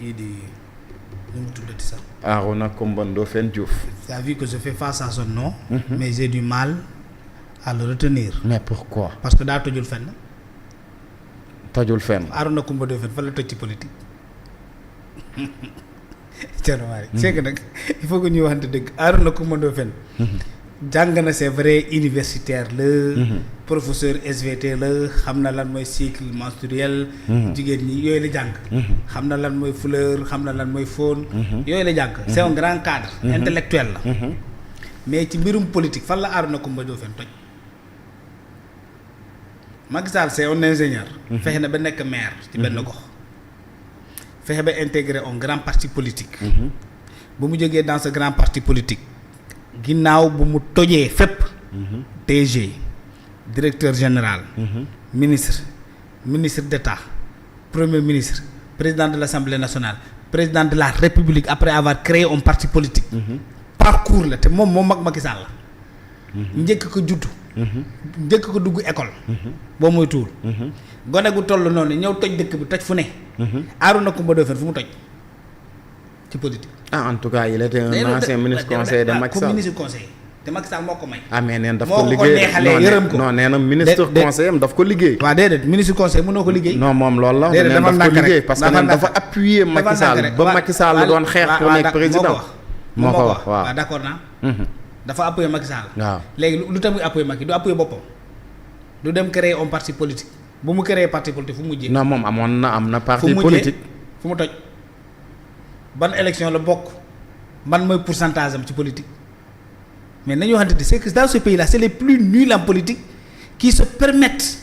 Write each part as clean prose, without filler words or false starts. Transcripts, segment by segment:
kii di nu mu tuddati sax. Arona Coumba Ndoffène Diouf. Tu as vu que je fais face à son nom. Mais j'ai du mal à le retenir. mais pourquoi. parce que daa tojul fenn. tojul fenn. Arona Coumba Ndoffène fa la toj ci politique. Thierno Malick. c'est que nag il faut que ñuy waxante dëgg Arona Coumba Ndoffène. jàng na c'est vrai universitaire la. professeur SVT la xam na lan mooy cycle menstruel. jigéen ñi yooyu la jàng. xam na lan mooy fleur xam na lan mooy faune. yooyu la jàng c'est un grand cadre. intellectuel la. mais ci mbirum politique fan la Arona Coumba Ndoffène toj. Macky Sall c'est un ingénieur. fexe na ba nekk maire ci benn gox. fexe ba intégrer un grand parti politique. bu mu jógee dans ce grand parti politique. ginnaaw bu mu tojee fépp. DG directeur général. ministre d'État premier ministre président de l'Assemblée nationale président de la République après avoir créé un parti politique. parcours la te moom mag Macky Sall la. njëkk ko juddu. njëkk ko dugg école. boo muy tuul. gone gu toll noonu ñëw toj dëkk bi toj fu ne. Arona Coumba Ndoffène fu mu toj ci politique. en tout cas il était un ancien ministre conseiller de Macky Sall. ministre conseiller te Macky Sall moo ko may. mais neen daf moo ko ko liggéey neexalee yërëm ko non nee na ministre conseiller am daf ko liggéey. waaw déedéet ministre conseiller mënoo ko liggéey. non moom loolu la. déedéet daf ko liggéey rek parce que neen dafa appuyer Macky Sall ba Macky Sall doon xeex pour nekk président. moo ko wax waaw d'accord naa. dafa appuyer Macky Sall. waaw léegi lu tax muy appuyer Macky du appuyer boppam du dem créer un parti politique bu mu créer parti politique fu mu mujjee. non moom am na parti politique. fu mu toj ban élection la bokk ban mooy pourcentage am ci politique mais nañu waxante c'est que dans ce pays là c'est les plus nuls en politique qui se permettent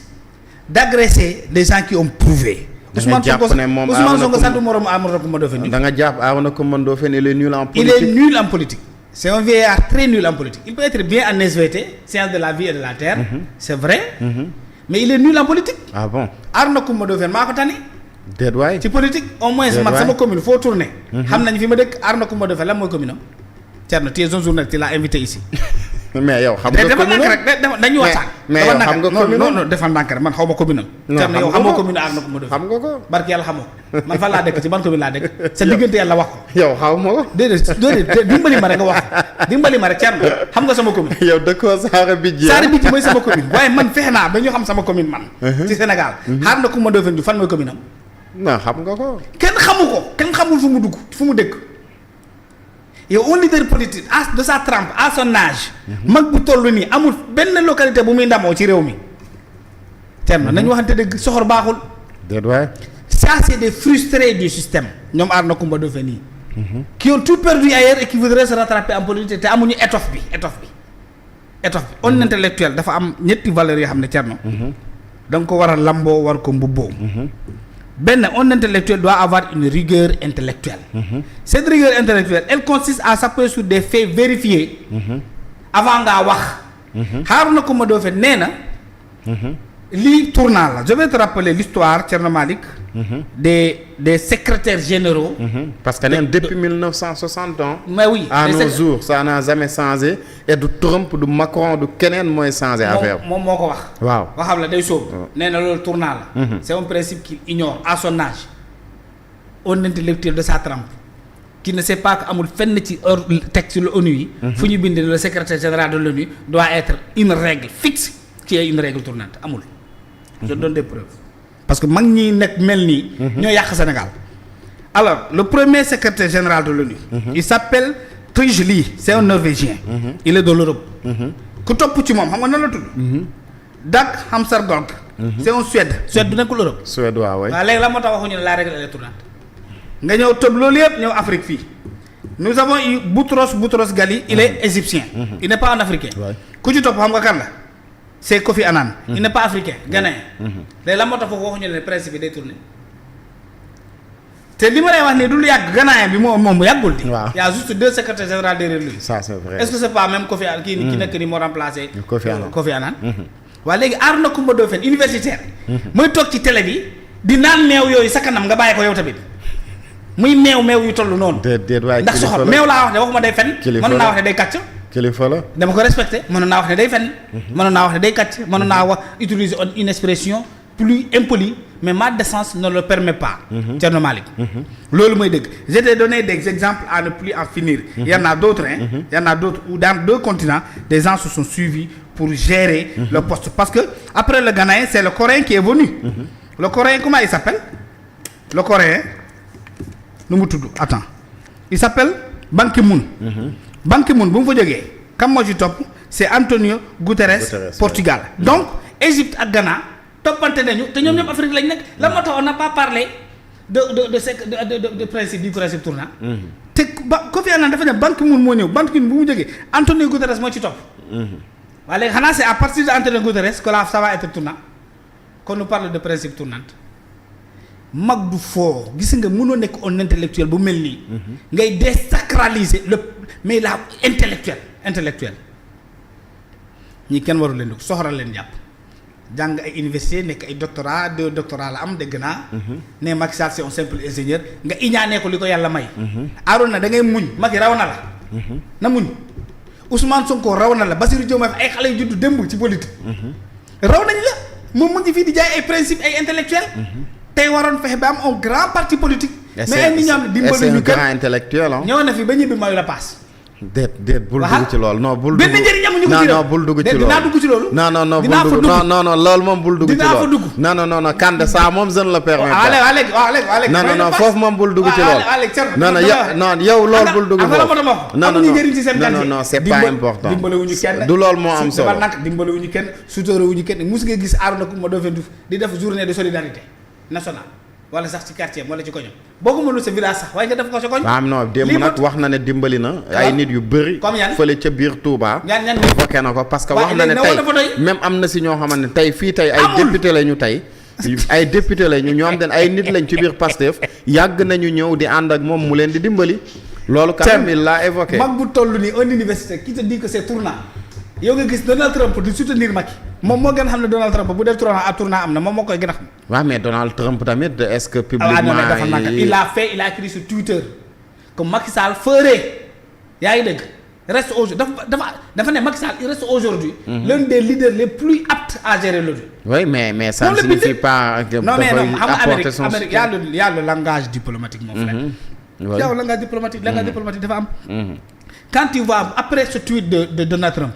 d'agresser les gens qui ont prouvé. Ousmane Sonko sant moroom Arona Coumba Ndoffène. da nga jàpp Arona Coumba Ndoffène il est nul en politique. il est nul en politique. c'est un vieillard très nul en politique il peut être bien en SVT sciences de la vie et de la terre. c'est vrai. mais il est nul en politique. ah bon Arona Coumba Ndoffène maa ko tane. déet waay ci politique au moins man sama commune foo tourné. xam nañ fi ma dëkk Arona Coumba Ndoffène lan mooy commune am. Thierno tu es un journaliste la invité ici. mais yow xam nga commune rek dañuy waxtaan. mais yow xam nga commune non defal ndànk rek man xaw ma commune am. Thierno yow xamoo commune Arona Coumba Ndoffène. xam nga ko barke yàlla xamoo man fan laa dëkk ci ban commune laa dëkk. sa diggante yàlla wax ko. yow xaw ma ko. déedéet dimbali ma rek nga wax ko dimbali ma rek Thierno xam nga sama commune. yow dëkkoo Saara Bidji. Saara Bidji mooy sama commune waaye man fexe naa ba ñu xam sama commune man. ci Sénégal. Arona Coumba Ndoffène du fan mooy commune am. non xam nga ko. kenn xamu ko kenn xamul fu mu dugg fu mu dëkk. yow un leader politique de sa trempe à son âge. mag bu toll nii amul benn localité bu muy ndamoo ci réew mi. Thierno nañu waxante dëgg soxor baaxul. déet waay. ça c'est des frustrés du système. ñoom Arona Coumba Ndoffène nii. qui ont tout perdu ailleurs et qui voudraient se rattraper en politique te amuñu étoffe bi. On intellectuel dafa am ñetti valeurs yoo xam ne Thierno. da nga ko war a lamboo war ko mbubboo. benn un intellectuel doit avoir une rigueur intellectuelle. Cette rigueur intellectuelle elle consiste à s'appuyer sur des faits vérifiés. avant ngaa wax. Arona Coumba Ndoffène nee na. lii tournant la je vais te rappeler l'histoire Thierno Malick. des secrétaires généraux. parce que neen depuis 1960 ans. mais oui à nos jours ça n'a jamais changé et du Trump du Macron du keneen mooy changé affaire moom moo ko wax. waaw waxam la day sóobu. nee na loolu tournant la. c'est un principe qu'il ignore à son âge. un intellectuel de sa trempe. qui ne sait pas que amul fenn ci texte de l'ONU yi. fu ñu bind le secrétaire général de l'ONU doit être une règle fixe qui est une règle tournante amul. je donne des preuves. parce que mag ñi nekk mel nii. ñoo yàq Sénégal. alors le premier secrétaire général de l'ONU il s'appelle Trygve c'est un Norvégien. il est de l'Europe. ku topp ci moom xam nga nan la tudd. Dag Hammarskjöld. c'est un Suède du nekkul Europe. Suède waaw waaw léegi la moo tax waxuñu ne la règle elle est tournante. nga ñëw tëb loolu yëpp ñëw Afrique fii. nous avons eu Boutros Ghali il est égyptien. il n'est pas un africain. ku ci topp xam nga kan la. c'est Kofi Annan. il n'est pas africain ghanéen. léegi la moo tax foofu waxuñu ne principe bi day tourner. te li ma lay wax nii du lu yàgg ghanéen bi moom yàggul di. waaw y a juste 2 secrétaires généraux derrière lui. ça c'est vrai. est-ce que c'est pas même Kofi Annan ki nekk ni moo remplacé. Kofi Annan. waaw léegi Arona Coumba Ndoffène universitaire. mooy toog ci télé bi di naan meew yooyu sa kanam nga bàyyi ko yow tamit. muy meew yu toll noonu. déet waay ndax soxor meew laa wax ne waxuma day fen. mën naa wax ne day kàcc. kilifa la. dama ko respecté mënoon naa wax ne day fen. mënoon naa wax ne day kàcc mënoon naa wax utiliser une expression plus impolie mais ma décence ne le permet pas. Thierno Malick. loolu mooy dëgg je t'ai donné des exemples à ne plus en finir. Il y en a d'autres il y en a d'autres où dans 2 continents des gens se sont suivis pour gérer le poste parce que après le Ghanéen c'est le Coréen qui est venu. Le Coréen comment il s'appelle? Le Coréen nu mu tudd attends il s'appelle Ban Ki-moon. Ban Ki-moon bu mu fa jógee kam moo ci topp c'est Antonio Guterres Portugal. Donc Égypte ak Ghana toppante nañu te ñoom ñëpp Afrique lañ nekk la moo tax on n'a pas parlé de principe du principe tournant. te Kofi Annan dafa ne Ban Ki-moon moo ñëw Ban Ki-moon bu mu jógee Antonio Guterres moo ci topp. waaye léegi xanaa c'est à partir de Antonio Guterres que là ça va être tournant qu'on nous parle de principe tournant. mag du foo gis nga mënoo nekk un intellectuel bu mel nii. ngay désacraliser mais la intellectuel ñii kenn warul leen dugg soxoral leen jàpp jàng ay université nekk ay doctorat 2 doctorat la am dégg naa. ne Macky Sall c'est un simple ingénieur nga iñaanee ko li ko yàlla may. Arona da ngay muñ Macky raw na la. na muñ Ousmane Sonko raw na la Bassirou Diomaye ay xale yu juddu démb ci politique. raw nañ la moom mu ngi fii di jaay ay principe ay intellectuel tey waroon fexe ba am un grand parti politique. mais ay nit ñoo xam ne dimbali ñu grand intellectuel ñëw na fi ba ñibbi mayu la paas. déet bul dugg ci loolu non bul. benn njëriñ amuñu ko ci non bul dugg ci loolu dinaa dugg ci loolu. non bul dugg non loolu moom bul dugg ci loolu. dinaa fa dugg non Kande ça moom je ne le permets pas. non foofu moom bul dugg ci loolu. non yow loolu bul dugg foofu. non c'est pas important. dimbalewuñu kenn du loolu moo am solo. dimbalewuñu kenn sutóorewuñu kenn mus nga gis Arona Coumba Ndoffène Diouf di def journée de solidarité nationale wala sax ci quartier wala ci koñom boo ko mënul sa village sax waaye nga def ko sa koñ. waaw non démb nag wax na ne dimbali na ay nit yu bëri. comme yan fële ca biir Touba. ñan évoqué na ko parce que wax na ne tey même am na si ñoo xamante ne tey fii tey ay député la ñu tey. ay député la ñu ñoom den ay nit lañ ci biir Pastef yàgg nañu ñëw di ànd ak moom mu leen di dimbali. loolu quand même il l'a évoqué. mag bu toll nii un université qui te dit que c'est tournant yow nga gis Donald Trump di soutenir Macky moom moo gën a xam ne Donald Trump bu def tournant am na moom moo koy gën a xam. waaw mais Donald Trump tamit est-ce que publiquement il a écrit sur Twitter que Macky Sall ferait yaa ngi dégg reste aujourd'hui dafa ne Macky Sall il reste aujourd'hui l'un des leaders les plus aptes à gérer l'ONU. oui mais ça ne signifie pas que non mais non xam nga son Amérique y a le langage diplomatique mon frère. y a le langage diplomatique dafa am. Quand tu vois après ce tweet de Donald Trump.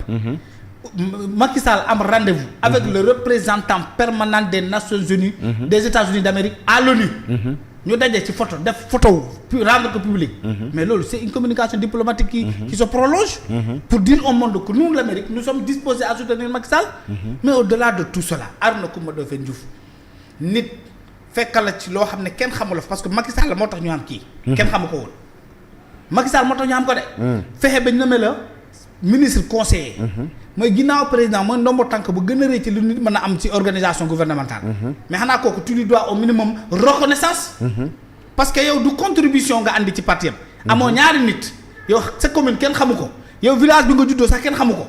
Macky Sall am rendez-vous avec le représentant permanent des Nations Unies des États-Unis d'Amérique à l'ONU ñu daje ci photo def photo puis rendre ko public mais loolu c'est une communication diplomatique qui se prolonge pour dire au monde que nous l'Amérique nous sommes disposés à soutenir Macky Sall mais au-delà de tout cela Arona Coumba Ndoffène Diouf nit fekk la ci loo xam ne kenn xamul parce que Macky Sall moo tax ñu am kii kenn xamu ko woon Macky Sall moo tax ñu am ko de fexe ba nommé la ministre conseiller mooy ginnaaw président mooy ndombo tànk bu gën a rëy ci lu nit mën a am ci organisation gouvernementale mais xanaa kooku tu lui dois au minimum reconnaissance parce que yow du contribution nga andi ci parti am amoo ñaari nit yow sa commune kenn xamu ko yow village bi nga juddoo sax kenn xamu ko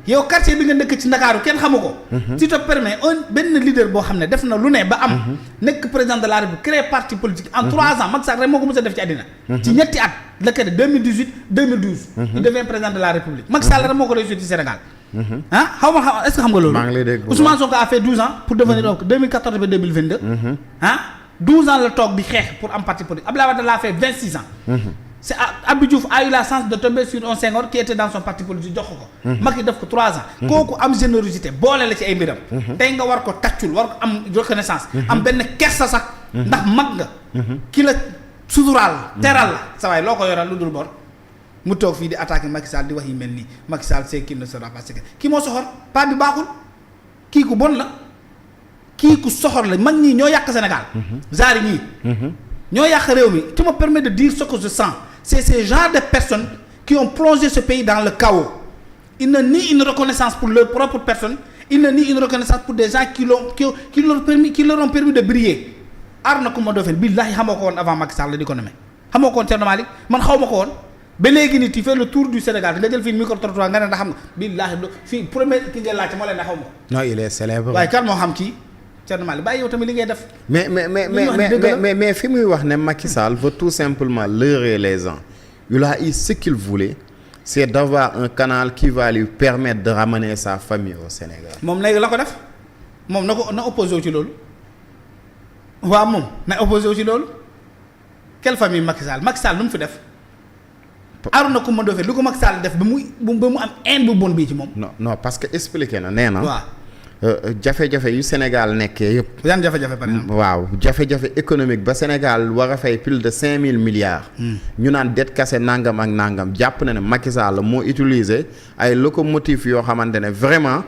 yow quartier bi nga dëkk ci Ndakaaru kenn xamu ko si te permet benn leader boo xam ne def na lu ne ba am nekk président de la République créé parti politique en 3 ans Macky Sall rek moo ko mës a def ci àddina ci ñetti at la ko def 2018 2012 il devient président de la République Macky Sall rek moo ko réussir ci Sénégal xaw ma est-ce que xam nga loolu Ousmane Sonko a fait 12 ans pour devenir donc 2014 ba 2022 12 ans la toog di xeex pour am parti politique Abdoulaye Wade l'a fait 26 ans c'est Abdou Diouf a eu la chance de tomber sur un Senghor qui était dans son parti politique jox ko Macky def ko 3 ans kooku am générosité boole la ci ay mbiram tey nga war ko tàccul war ko am reconnaissance am benn kersa sax ndax mag nga ki la suturaal teral la sa waay loo ko yoral lu dul bor mu toog fii di attaquer Macky Sall di wax yi mel nii Macky Sall c'est qu'il ne sera pas séqué kii moo soxor pas bi baaxul kii ku bon la kii ku soxor la mag ñii ñoo yàq Sénégal genre ñii ñoo yàq réew mi tu me permets de dire ce que je sens c'est ces genres de personnes qui ont plongé ce pays dans le chaos ils ne nient une reconnaissance pour leur propre personne ils ne nient une reconnaissance pour des gens qui leur ont permis de briller Arona Coumba Ndoffène billahi xamoo ko woon avant Macky Sall la di ko nommé xamoo ko woon Thierno Malick man xaw ma ko woon ba léegi nii tu fais le tour du Sénégal nga jël fii micro-trottoir nga ne ndax xam nga billahi fii premier ki nga laajte moo leen ne xaw ma ko. non il est célèbre. waaye kan moo xam kii Thierno Malick bàyyi yow tamit li ngay def. mais fi muy wax ne Macky Sall veut tout simplement leurrer les gens il a eu ce qu'il voulait c'est d'avoir un canal qui va lui permettre de ramener sa famille au Sénégal. moom léegi la ko def moom na opposé wu ci loolu waaw moom na opposé aussi loolu quelle famille Macky Sall lu mu fi def. Arona Coumba Ndoffène lu ko Macky Sall def ba mu am haine bu bon bii ci moom. non parce que expliqué na nee na. waaw. jafe-jafe yu Sénégal nekkee yëpp. yan jafe-jafe par exemple. waaw jafe-jafe économique ba Sénégal war a fay plus de 5000 milliards. ñu naan det kase nangam ak nangam jàpp na ne Macky Sall moo utiliser ay locomotives yoo xamante ne vraiment.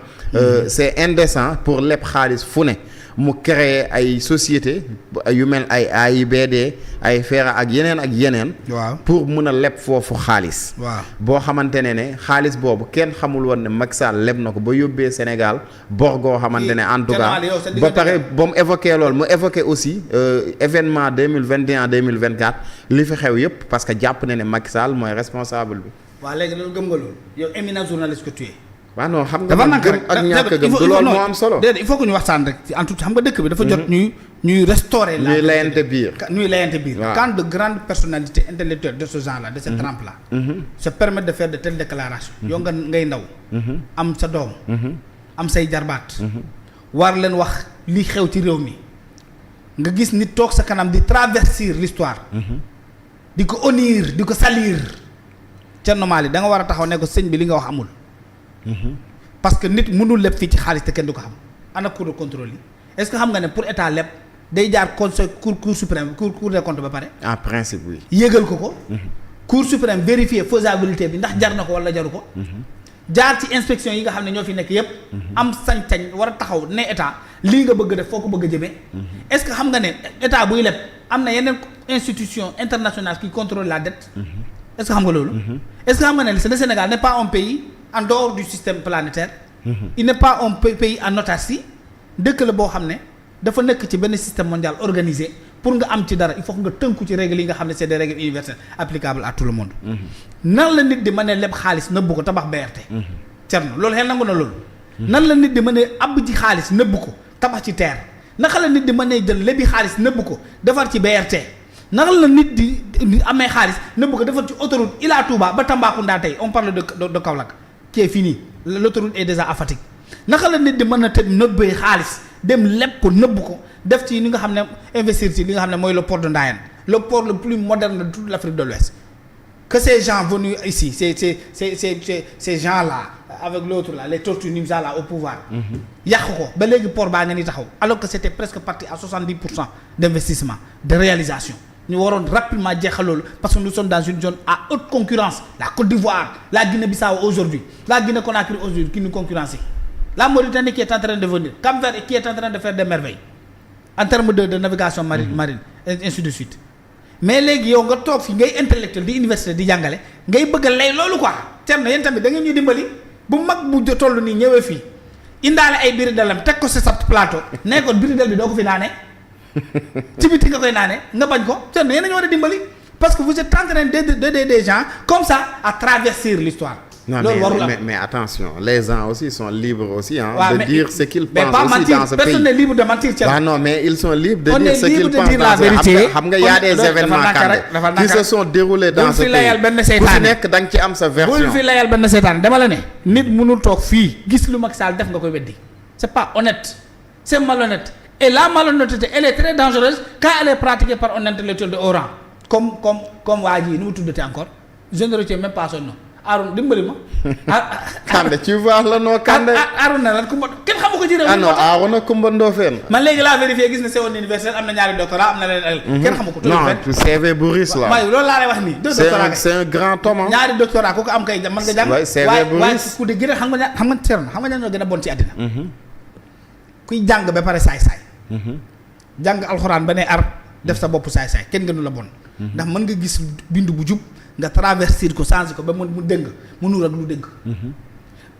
c'est indécent pour lépp xaalis fu ne mu créer ay société yu mel ay AIBD ay FERA ak yeneen. waaw pour mun a leb foofu xaalis. waaw boo xamante ne xaalis boobu kenn xamul woon ne Macky Sall leb na ko ba yóbbee Sénégal bor goo xamante ne en tout cas ba pare ba mu évoqué loolu mu évoqué aussi événement 2021 2024 li fi xew yëpp parce que jàpp na ne Macky Sall mooy responsable bi. waaw léegi loolu gëm nga loolu yow éminent journaliste que tu es. waaw non xam nga man gëm ak ñàkk gëm du loolu moo am solo. déedéet il faut que ñu waxtaan rek en tout xam nga dëkk bi dafa jot ñuy restaurer la ñuy layante biir quand de grandes personnalités intellectuelles de ce genre là de ce trempe là se permettent de faire de telles déclarations yow nga ngay ndaw am sa doom am say jarbaat war leen wax li xew ci réew mi nga gis nit toog sa kanam di traverser l'histoire di ko honnir di ko salir ca normal yi da nga war a taxaw ne ko sëñ bi li nga wax amul parce que nit mënul leb fii ci xaalis te kenn du ko xam ana cour de contrôle yi est-ce que xam nga ne pour état leb day jaar conseil cour suprême cour des comptes ba pare. en principe oui. yégal ko. cour suprême vérifier faisabilité bi ndax jar na ko wala jaru ko. jaar ci inspection yi nga xam ne ñoo fi nekk yépp am sañ-sañ war a taxaw ne état lii nga bëgg def foo ko bëgg a jëmee. est-ce que xam nga ne état buy leb am na yeneen institution internationale qui contrôle la dette. est-ce que xam nga loolu. est-ce que xam nga ne le Sénégal n'est pas un pays en dehors du système planétaire. il n'est pas un pays en autarcie. dëkk la boo xam ne dafa nekk ci benn système mondial organisé pour nga am ci dara il faut nga tënku ci règles yi nga xam ne c'est des règles universelles applicables à tout le monde. nan la nit di mën a leb xaalis nëbbu ko tabax BRT. Thierno loolu xel nangu na loolu. nan la nit di mën a àbb ci xaalis nëbbu ko tabax ci terre naka la nit di mën a jël lebi xaalis nëbbu ko defar ci BRT naka la nit di amee xaalis nëbbu ko defar ci autoroute Ila Touba ba Tambacounda tey on parle de Kaolack qui est fini l'autoroute est déjà à Fatick naka la nit di mën a tëj nëbbee xaalis dem leb ko nëbb ko def ci li nga xam ne investir ci li nga xam ne mooy le port de Ndayane le port le plus moderne de toute l'Afrique de l'Ouest que ces gens venus ici ces gens là avec l'autre là les tortues ninja là au pouvoir yàq ko ba léegi port baa nga ni taxaw alors que c'était presque parti à 70% d'investissement de réalisation ñu waroon rapidement jeexal loolu parce que nous sommes dans une zone à haute concurrence la Côte d'Ivoire la Guinée-Bissau aujourd'hui la Guinée-Conakry aujourd'hui qui nous concurrence la Mauritanie qui est en train de venir Cap-Vert qui est en train de faire des merveilles en termes de navigation marine ainsi de suite mais léegi yow nga toog fi ngay intellectuel di université di jàngale ngay bëgg a lay loolu quoi Thierno yéen tamit da ngeen ñuy dimbali bu mag bu toll nii ñëwee fii indaale ay biridelam teg ko sa sab plateau nee ko biridel bi doo ko fi naane ci biti nga koy naane nga bañ ko Thierno yéen a ñu war a dimbali parce que vous êtes en train d'aider des gens comme ça à traverser l'histoire. Non, mais attention, les gens aussi sont libres aussi de dire ce qu'ils pensent mais pas aussi mentir. Dans ce Personne pays. n'est libre de mentir. Non, mais ils sont libres de On dire est ce qu'ils libre de pensent. dire la vérité. Il y a des événements qui se sont déroulés dans ce pays. Ku ci nekk da nga ci am sa version. bul fi layal benn seetaan dama la ne. nit mënul toog fii gis lu Macky Sall def nga koy weddi. C'est pas honnête. C'est malhonnête. Et la malhonnêteté, elle est très dangereuse quand elle est pratiquée par un intellectuel de haut rang. Comme waa ji nu mu tuddati encore. Je ne retiens même pas son nom. Aaron dimbali ma. Kande tu vois la noo Kande. Aaron na lan Kumba kenn xamu ko ci réew mi. ah non Aaron na Kumba Ndofène. man léegi laa vérifié gis na c'est un universitaire am na ñaari doctorat am na leen. kenn xamu ko. non CV bu riche la. waaye loolu laa lay wax nii. deux doctorats c'est un grand homme. ñaari doctorat ku ko am kay mën nga jàng. waaye CV bu riche waaye ku de gën a xam nga ñoo gën a bon ci àddina. kuy jàng ba pare saay-saay. jàng alxuraan ba ne ar def sa bopp saay-saay kenn gënu la bon. ndax mën nga gis bindu bu jub. nga traverser ko changer ko ba mu dëng mu nuur ak lu dëng.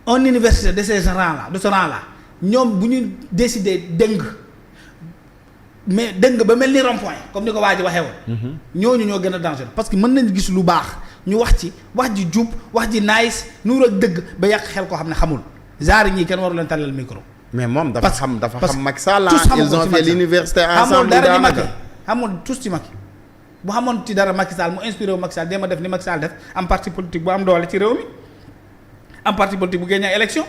un université de ces rangs là ñoom bu ñu décider dëng mais dëng ba mel ni rond-point comme ni ko waa ji waxee woon. ñooñu ñoo gën a dangereux parce que mën nañu gis lu baax ñu wax ci wax ji jub wax ji nice nuur ak dëgg ba yàq xel koo xam ne xamul genre ñii kenn waru leen tàllal micro. mais moom dafa xam Macky Sall ils ont fait l'université xamul ensemble dara ci Macky xamul tous ci Macky. bu xamoon ci dara Macky Sall mu inspiré wu Macky Sall dema def ni Macky Sall def am parti politique bu am doole ci réew mi am parti politique bu gagné élection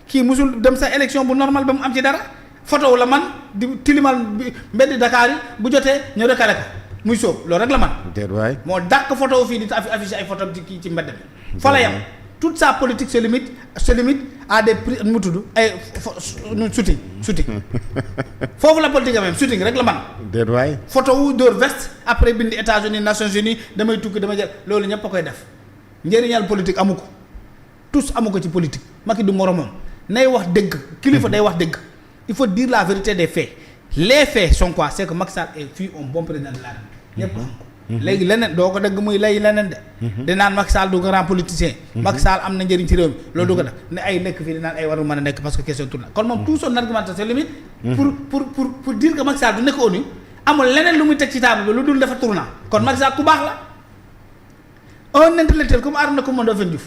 kii musul dem sa élection bu normal ba mu am ci dara photo la man di tilimal mbeddi Dakar yi bu jotee ñu recalé ko muy sóob loolu rek la man. déet waay moo dàq photo fii di affiché ay photo ci kii ci mbedd bi. fa la yam toute sa politique se limite à des prix mu tudd ay shooting foofu la politique am même shooting rek la man. déet waay photo wu dóor veste après bindi États-Unis Nations Unies damay tukki damay jël loolu ñëpp a koy def njëriñal politique amu ko tous amu ko ci politique Macky du moromam nay wax dëgg kilifa day wax dëgg il faut dire la vérité des faits les faits sont quoi c'est que Macky Sall fut un bon président de la République ñëpp xam ko. léegi leneen doo ko dëgg muy lay leneen de. di naan Macky Sall du grand politicien. Macky Sall am na njëriñ ci réew mi loolu du ko def ne ay nekk fii di naan ay warul mën a nekk parce que question tourne kon moom tout son argumentation limite. pour dire que Macky Sall du nekk ONU amul leneen lu muy teg ci table bi lu dul dafa tourna kon Macky Sall ku baax la un intellectuel comme Arona Coumba Ndoffène Diouf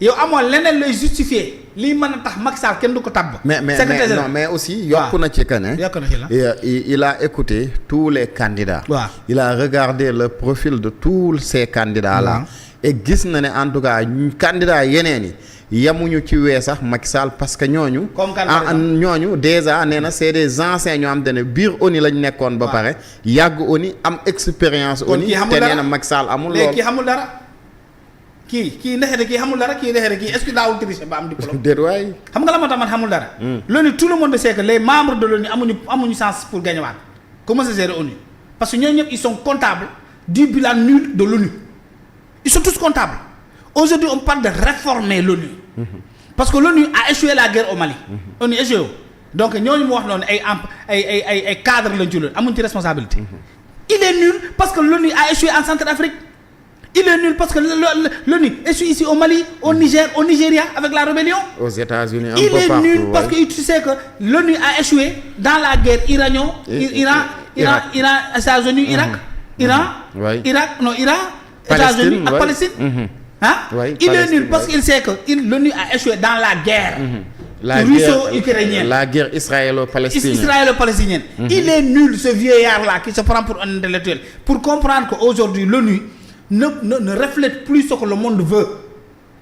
yow amoo leneen looy justifier lii mën a tax Macky Sall kenn du ko tabb. mais aussi yokku na ci kan yokku na ci la il a écouté tous les candidats. waaw il a regardé le profil de tous ces candidats là. et gis na ne en tout cas candidats yeneen yi yemuñu ci wee sax Macky Sall parce que ñooñu. ñooñu déjà nee na c'est des anciens ñoo xam te ne biir ONU lañ nekkoon. ba pare yàgg ONU am expérience. ONU te nee na Macky Sall amul lool kii xamul dara. kii ndexete kii xamul dara kii ndexete kii est-ce que daawul tricher ba am diplôme. déet waay xam nga la moo tax man xamul dara. l'ONU tout le monde sait que les membres de l'ONU amuñu chance pour gagner waat comment se gérer ONU parce que ñooñu ñëpp ils sont comptables du bilan nul de l'ONU ils sont tous comptables aujourd'hui on parle de réformer l'ONU parce que l'ONU a échoué la guerre au Mali. ONU échoué donc ñooñu mu wax noonu ay cadre lañ ci loolu amuñ ci responsabilité. il est nul parce que l'ONU a échoué en Centrafrique. il est nul parce que l'ONU échoue ici au Mali, au Niger, au Nigeria avec la rébellion. Aux États-Unis, un il peu partout. Il est nul parce que tu sais que l'ONU a échoué dans la guerre Iran, États-Unis, Irak, États-Unis et Palestine. Il est nul parce qu'il sait que l'ONU a échoué dans la guerre. Russo-ukrainienne. La guerre israélo-palestinienne. Israélo-palestinienne. Il est nul ce vieillard-là qui se prend pour un intellectuel. Pour comprendre qu'aujourd'hui l'ONU ne reflète plus ce que le monde veut.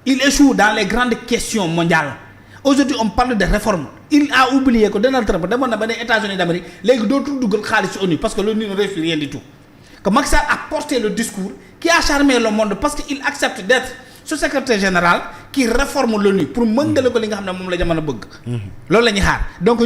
Il échoue dans les grandes questions mondiales. Aujourd'hui, on parle de réforme. Il a oublié que Donald Trump demande à les États-Unis d'Amérique, les d'autres doubles khalis ONU parce que l'ONU ne réussit rien du tout. Que Macky Sall a porté le discours qui a charmé le monde parce qu'il accepte d'être ce secrétaire général qui réforme l'ONU pour mëngale ko li nga xam ne moom la jamono bëgg. Loolu la ñuy xaar donc